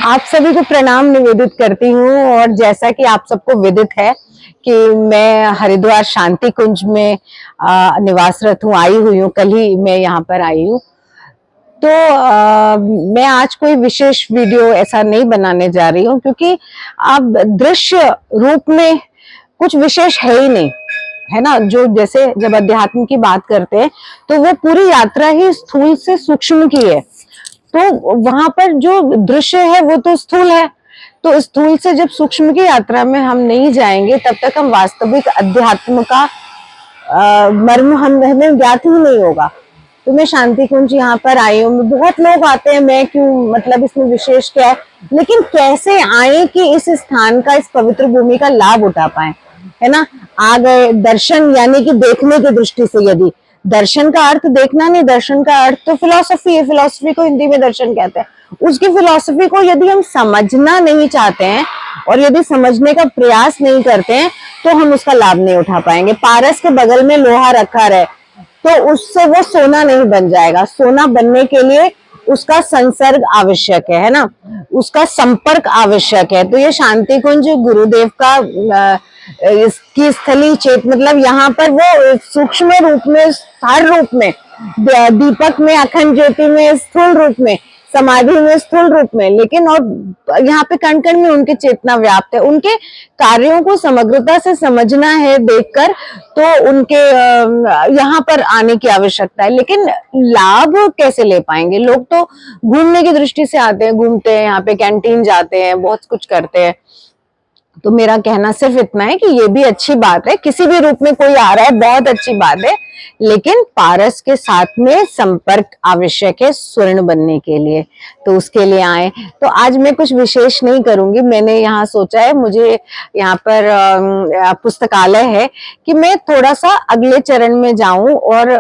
आप सभी को प्रणाम निवेदित करती हूँ। और जैसा कि आप सबको विदित है कि मैं हरिद्वार शांति कुंज में निवासरत हूँ, आई हुई हूँ। कल ही मैं यहाँ पर आई हूँ। तो मैं आज कोई विशेष वीडियो ऐसा नहीं बनाने जा रही हूँ, क्योंकि अब दृश्य रूप में कुछ विशेष है ही नहीं, है ना। जो जैसे जब अध्यात्म की बात करते हैं तो वो पूरी यात्रा ही स्थूल से सूक्ष्म की है। तो वहां पर जो दृश्य है वो तो स्थूल है। तो स्थूल से जब सूक्ष्म की यात्रा में हम नहीं जाएंगे तब तक हम वास्तविक अध्यात्म का मर्म हमें ज्ञात ही नहीं होगा। तो मैं शांति कुंज यहाँ पर आई हूँ। बहुत लोग आते हैं, मैं क्यों, मतलब इसमें विशेष क्या है, लेकिन कैसे आए कि इस स्थान का, इस पवित्र भूमि का लाभ उठा पाए, है ना। आ गए दर्शन, यानी कि देखने की दृष्टि से। यदि दर्शन का अर्थ देखना नहीं, दर्शन का अर्थ तो फिलॉसफी है। फिलॉसफी को हिंदी में दर्शन कहते हैं। उसकी फिलॉसफी को यदि हम समझना नहीं चाहते हैं और यदि समझने का प्रयास नहीं करते हैं तो हम उसका लाभ नहीं उठा पाएंगे। पारस के बगल में लोहा रखा रहे तो उससे वो सोना नहीं बन जाएगा। सोना बनने के लिए उसका संसर्ग आवश्यक है ना, उसका संपर्क आवश्यक है। तो ये शांति कुंज गुरुदेव का इसकी स्थली चेत, मतलब यहाँ पर वो सूक्ष्म रूप में, हर रूप में, दीपक में, अखंड ज्योति में, स्थूल रूप में, समाधि में, स्थूल रूप में, लेकिन और यहाँ पे कण कण में उनकी चेतना व्याप्त है। उनके कार्यों को समग्रता से समझना है देखकर, तो उनके यहाँ पर आने की आवश्यकता है। लेकिन लाभ कैसे ले पाएंगे? लोग तो घूमने की दृष्टि से आते हैं, घूमते हैं, यहाँ पे कैंटीन जाते हैं, बहुत कुछ करते हैं। तो मेरा कहना सिर्फ इतना है कि ये भी अच्छी बात है, किसी भी रूप में कोई आ रहा है, बहुत अच्छी बात है, लेकिन पारस के साथ में संपर्क आवश्यक है स्वर्ण बनने के लिए। तो उसके लिए आए। तो आज मैं कुछ विशेष नहीं करूंगी। मैंने यहाँ सोचा है, मुझे यहाँ पर पुस्तकालय है, कि मैं थोड़ा सा अगले चरण में जाऊं और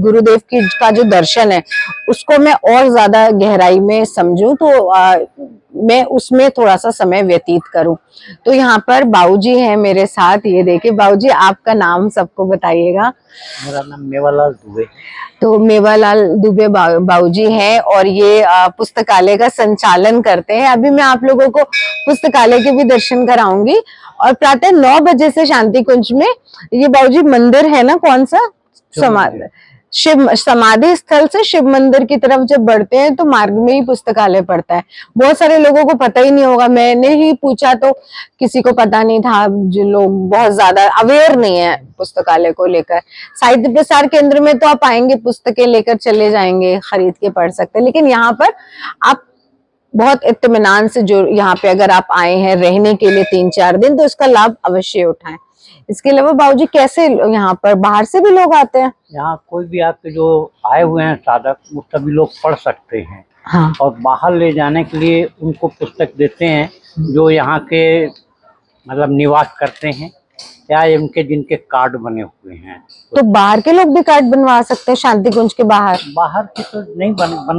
गुरुदेव की का जो दर्शन है उसको मैं और ज्यादा गहराई में समझूं। तो मैं उसमें थोड़ा सा समय व्यतीत करूं। तो यहाँ पर बाबूजी हैं मेरे साथ। ये देखिए बाबूजी, आपका नाम सबको बताइएगा। मेरा नाम मेवालाल दुबे। तो मेवालाल दुबे बाबूजी हैं और ये पुस्तकालय का संचालन करते हैं। अभी मैं आप लोगों को पुस्तकालय के भी दर्शन कराऊंगी। और प्रातः 9 बजे से शांति कुंज में ये बाबूजी मंदिर है ना, कौन सा, समाधि, शिव समाधि स्थल से शिव मंदिर की तरफ जब बढ़ते हैं तो मार्ग में ही पुस्तकालय पड़ता है। बहुत सारे लोगों को पता ही नहीं होगा। मैंने ही पूछा तो किसी को पता नहीं था। जो लोग बहुत ज्यादा अवेयर नहीं है पुस्तकालय को लेकर। साहित्य प्रसार केंद्र में तो आप आएंगे, पुस्तकें लेकर चले जाएंगे, खरीद के पढ़ सकते हैं, लेकिन यहाँ पर आप बहुत इत्मीनान से, जो यहाँ पे अगर आप आए हैं रहने के लिए 3-4 दिन, तो इसका लाभ अवश्य उठाएं। इसके अलावा बाबूजी, कैसे यहाँ पर बाहर से भी लोग आते हैं? यहाँ कोई भी आपके जो आए हुए हैं साधक, वो सभी लोग पढ़ सकते हैं। हाँ। और बाहर ले जाने के लिए उनको पुस्तक देते हैं जो यहाँ के मतलब निवास करते हैं, या उनके जिनके कार्ड बने हुए हैं। तो बाहर के लोग भी कार्ड बनवा सकते हैं शांति कुंज के बाहर? बाहर के तो नहीं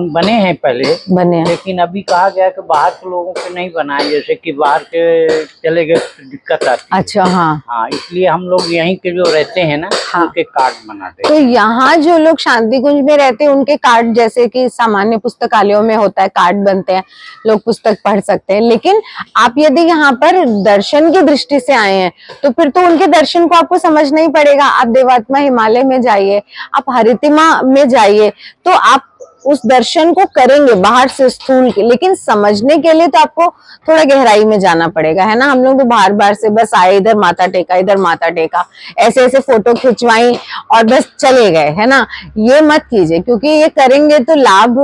बने हैं पहले, बने हैं, लेकिन अभी कहा गया कि बाहर के लोगों के नहीं बनाए, जैसे कि बाहर के चले गए तो दिक्कत आती है। अच्छा, हाँ हाँ, इसलिए हम लोग यहीं के जो रहते हैं ना, हाँ, उनके कार्ड बनाते तो हैं। यहाँ जो लोग शांति कुंज में रहते हैं उनके कार्ड, जैसे कि सामान्य पुस्तकालयों में होता है, कार्ड बनते हैं, लोग पुस्तक पढ़ सकते हैं। लेकिन आप यदि यहाँ पर दर्शन की दृष्टि से आए हैं तो फिर तो उनके दर्शन को आपको समझना ही पड़ेगा। आप देवात्मा हिमालय में जाइए, आप हरितिमा में जाइए, तो आप उस दर्शन को करेंगे बाहर से स्थूल के, लेकिन समझने के लिए तो आपको थोड़ा गहराई में जाना पड़ेगा, है ना। हम लोग तो बाहर बाहर से बस आए, इधर माथा टेका, इधर माथा टेका, ऐसे ऐसे फोटो खिंचवाई और बस चले गए, है ना। ये मत कीजिए, क्योंकि ये करेंगे तो लाभ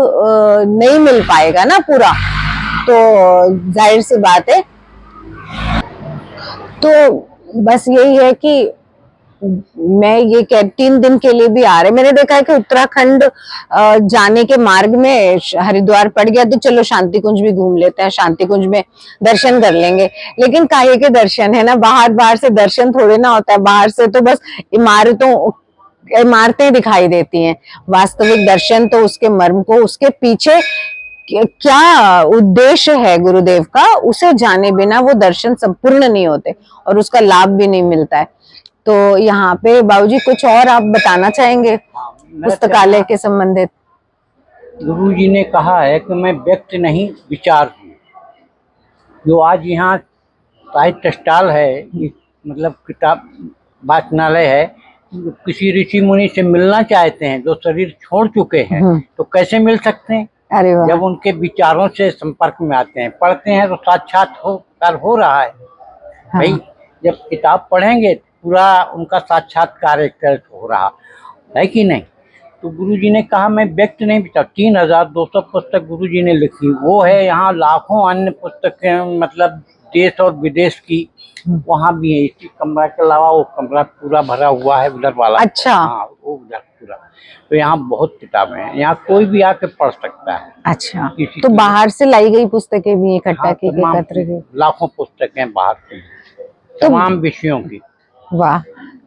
नहीं मिल पाएगा ना पूरा। तो जाहिर सी बात है। तो बस यही है कि मैं ये 3 दिन के लिए भी आ रहे। मैंने देखा है कि उत्तराखंड जाने के मार्ग में हरिद्वार पड़ गया, तो चलो शांति कुंज भी घूम लेते हैं, शांति कुंज में दर्शन कर लेंगे। लेकिन काहे के दर्शन, है ना, बाहर बाहर से दर्शन थोड़े ना होता है। बाहर से तो बस इमारतें दिखाई देती हैं। वास्तविक दर्शन तो उसके मर्म को, उसके पीछे क्या उद्देश्य है गुरुदेव का, उसे जाने बिना वो दर्शन संपूर्ण नहीं होते और उसका लाभ भी नहीं मिलता है। तो यहाँ पे बाबूजी कुछ और आप बताना चाहेंगे पुस्तकालय के संबंधित? गुरुजी ने कहा है कि मैं व्यक्ति नहीं विचार हूँ। जो आज यहाँ साहित्य स्टॉल है, मतलब किताब वाचनालय है, किसी ऋषि मुनि से मिलना चाहते हैं जो शरीर छोड़ चुके हैं तो कैसे मिल सकते हैं? अरे वाह। जब उनके विचारों से संपर्क में आते हैं, पढ़ते हैं तो साक्षात्कार हो रहा है। हाँ। भाई जब किताब पढ़ेंगे पूरा उनका साक्षात्कार एक तरह से हो रहा है कि नहीं। तो गुरुजी ने कहा मैं व्यक्ति नहीं विचार। 3200 पुस्तक गुरुजी ने लिखी, वो है यहाँ लाखों अन्य पुस्तकें, मतलब देश और विदेश की वहाँ भी है। इसी कमरा के अलावा वो कमरा पूरा भरा हुआ है उधर वाला। अच्छा। हाँ वो उधर पूरा। तो यहाँ बहुत किताबें हैं, यहाँ कोई भी आके पढ़ सकता है। अच्छा, तो बाहर से लाई गई पुस्तकें भी इकट्ठा की एकत्र की? लाखों पुस्तकें बाहर से, तमाम विषयों की। वाह।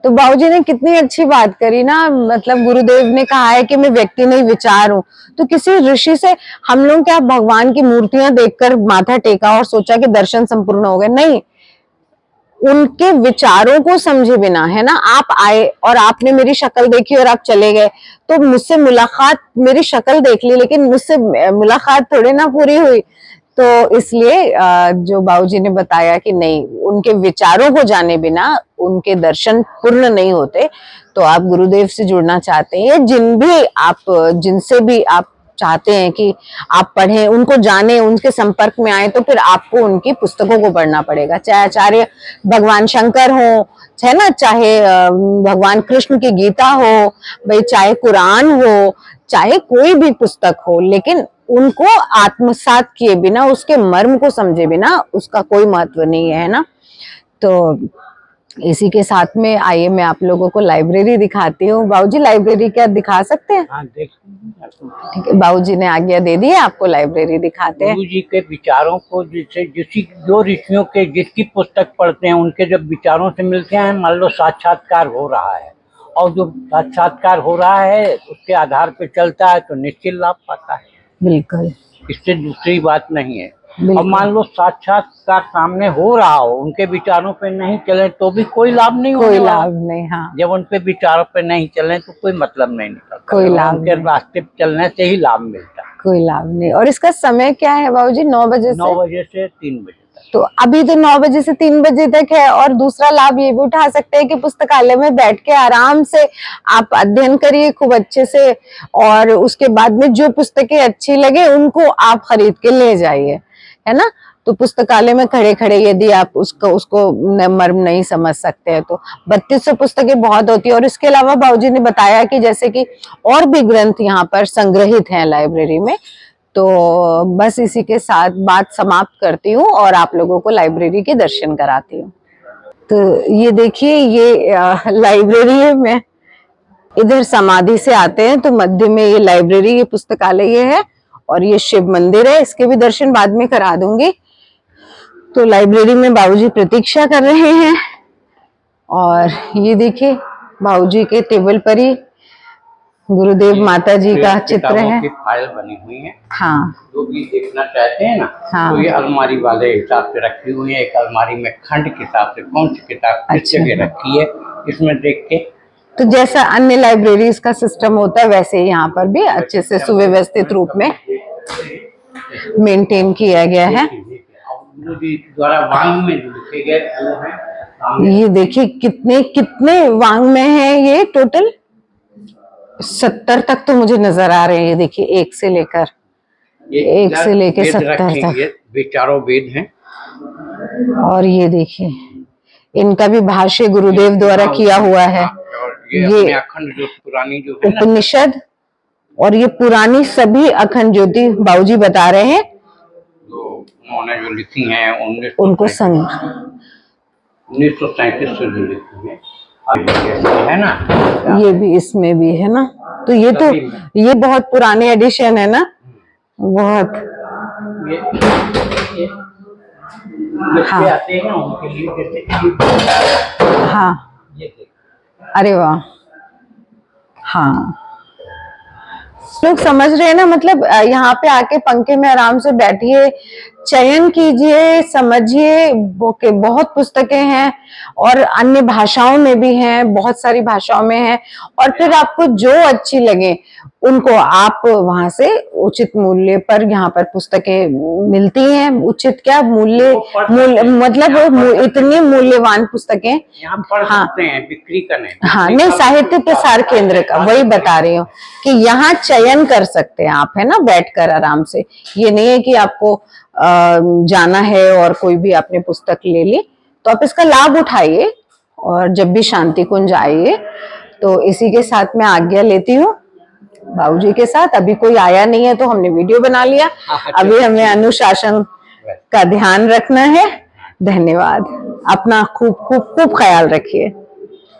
तो बाबूजी ने कितनी अच्छी बात करी ना, मतलब गुरुदेव ने कहा है कि मैं व्यक्ति नहीं विचार हूँ। तो किसी ऋषि से हम लोग क्या भगवान की मूर्तियां देखकर माथा टेका और सोचा कि दर्शन संपूर्ण हो गए? नहीं, उनके विचारों को समझे बिना, है ना, आप आए और आपने मेरी शक्ल देखी और आप चले गए, तो मुझसे मुलाकात, मेरी शक्ल देख ली लेकिन मुझसे मुलाकात थोड़ी ना पूरी हुई। तो इसलिए जो बाबूजी ने बताया कि नहीं, उनके विचारों को जाने बिना उनके दर्शन पूर्ण नहीं होते। तो आप गुरुदेव से जुड़ना चाहते हैं, जिनसे भी आप चाहते हैं कि आप पढ़ें, उनको जाने, उनके संपर्क में आए, तो फिर आपको उनकी पुस्तकों को पढ़ना पड़ेगा। चाहे आचार्य भगवान शंकर हो, है ना, चाहे भगवान कृष्ण की गीता हो, भाई चाहे कुरान हो, चाहे कोई भी पुस्तक हो, लेकिन उनको आत्मसात किए बिना, उसके मर्म को समझे बिना उसका कोई महत्व नहीं है ना। तो इसी के साथ में आइए मैं आप लोगों को लाइब्रेरी दिखाती हूँ। बाबूजी लाइब्रेरी क्या दिखा सकते हैं? हाँ देख। ठीक है, बाबूजी ने आज्ञा दे दी है, आपको लाइब्रेरी दिखाते हैं। गुरुजी के विचारों को जो ऋषियों के जिसकी पुस्तक पढ़ते हैं उनके जब विचारों से मिलते हैं, मान लो साक्षात्कार हो रहा है, और जो साक्षात्कार हो रहा है उसके आधार पर चलता है तो निश्चित लाभ पाता है। बिल्कुल, इससे दूसरी बात नहीं है। और मान लो साक्षात्कार सामने हो रहा हो, उनके विचारों पे नहीं चले तो भी कोई लाभ नहीं, कोई लाभ नहीं। हाँ, जब उनके विचारों पे नहीं चले तो कोई मतलब नहीं निकलता, कोई लाभ उनके रास्ते पे चलने से ही लाभ मिलता है। कोई लाभ नहीं। और इसका समय क्या है बाबूजी? 9 बजे से 9 बजे से 3 बजे तक। तो अभी तो 9 बजे से 3 बजे तक है। और दूसरा लाभ ये भी उठा सकते हैं कि पुस्तकालय में बैठ के आराम से आप अध्ययन करिए खूब अच्छे से, और उसके बाद में जो पुस्तकें अच्छी लगे उनको आप खरीद के ले जाइए, है ना। तो पुस्तकालय में खड़े खड़े यदि आप उसको मर्म नहीं समझ सकते हैं तो 3200 पुस्तकें बहुत होती है। और इसके अलावा बाबूजी ने बताया कि जैसे कि और भी ग्रंथ यहाँ पर संग्रहित हैं लाइब्रेरी में। तो बस इसी के साथ बात समाप्त करती हूँ और आप लोगों को लाइब्रेरी के दर्शन कराती हूँ। तो ये देखिए, ये लाइब्रेरी है। मैं इधर समाधि से आते हैं तो मध्य में ये लाइब्रेरी, ये पुस्तकालय ये है, और ये शिव मंदिर है। इसके भी दर्शन बाद में करा दूंगी। तो लाइब्रेरी में बाबूजी प्रतीक्षा कर रहे हैं। और ये देखिए बाबूजी के टेबल पर ही गुरुदेव माता जी का चित्र है। की फाइल बनी हुई है। हाँ, जो भी देखना चाहते हैं ना, हाँ, तो ये अलमारी वाले हिसाब से रखी हुई है। एक अलमारी में खंड के हिसाब से कौन सी किताब किस जगह रखी है इसमें देख के। तो जैसा अन्य लाइब्रेरीज का सिस्टम होता है वैसे ही यहाँ पर भी अच्छे से सुव्यवस्थित रूप में मेंटेन किया गया है। द्वारा वांग में जो लिखे गए वो है। ये देखिए कितने कितने वांग में है, ये टोटल 70 तक तो मुझे नजर आ रहे हैं। ये देखिए एक से लेकर 70 तक विचारों वेद हैं। और ये देखिए इनका भी भाष्य गुरुदेव द्वारा किया हुआ है। ये अखंड जो पुरानी जो है उपनिषद, और ये पुरानी सभी अखंड ज्योति बाबूजी बता रहे हैं उन्होंने जो लिखी हैं उनको 1937 से जो लिखी है ना, ये भी इसमें भी है ना। तो ये बहुत पुराने एडिशन है ना, बहुत। हाँ, आते हैं उनके लिए जैसे हाँ, अरे वाह। हाँ, लोग समझ रहे हैं ना, मतलब यहाँ पे आके पंखे में आराम से बैठिए, चयन कीजिए, समझिए। बहुत पुस्तकें हैं और अन्य भाषाओं में भी हैं, बहुत सारी भाषाओं में हैं। और फिर आपको जो अच्छी लगे उनको आप वहां से उचित मूल्य पर यहाँ पर पुस्तकें मिलती हैं। उचित क्या मूल्य, मतलब इतनी मूल्यवान पुस्तकें यहाँ पढ़ सकते हैं, बिक्री का नहीं। हाँ नहीं, साहित्य प्रसार केंद्र का वही बता रही हूँ कि यहाँ चयन कर सकते हैं आप, है ना, बैठकर आराम से। ये नहीं है कि आपको जाना है और कोई भी आपने पुस्तक ले ली, तो आप इसका लाभ उठाइए और जब भी शांति कुंज आइए। तो इसी के साथ मैं आज्ञा लेती हूँ बाबूजी के साथ। अभी कोई आया नहीं है तो हमने वीडियो बना लिया, अभी हमें अनुशासन का ध्यान रखना है। धन्यवाद, अपना खूब खूब खूब ख्याल रखिए।